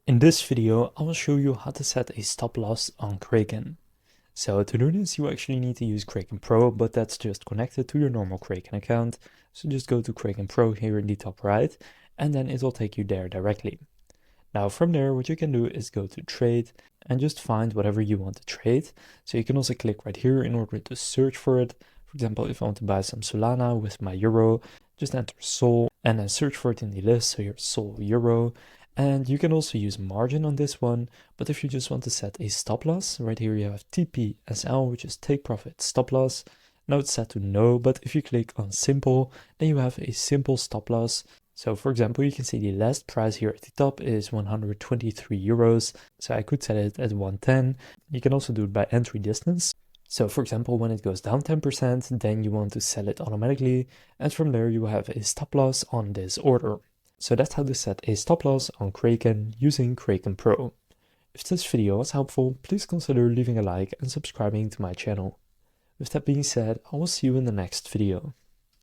In this video, I will show you how to set a stop loss on Kraken. So to do this, you actually need to use Kraken Pro, but that's just connected to your normal Kraken account. So just go to Kraken Pro here in the top right, and then it will take you there directly. Now from there, what you can do is go to trade and just find whatever you want to trade. So you can also click right here in order to search for it. For example, if I want to buy some Solana with my euro, just enter Sol and then search for it in the list. So here's Sol Euro. And you can also use margin on this one, but if you just want to set a stop loss, right here you have TPSL, which is take profit stop loss. Now it's set to no, but if you click on simple, then you have a simple stop loss. So for example, you can see the last price here at the top is 123 euros. So I could set it at 110. You can also do it by entry distance. So for example, when it goes down 10%, then you want to sell it automatically. And from there you will have a stop loss on this order. So that's how to set a stop loss on Kraken using Kraken Pro. If this video was helpful, please consider leaving a like and subscribing to my channel. With that being said, I will see you in the next video.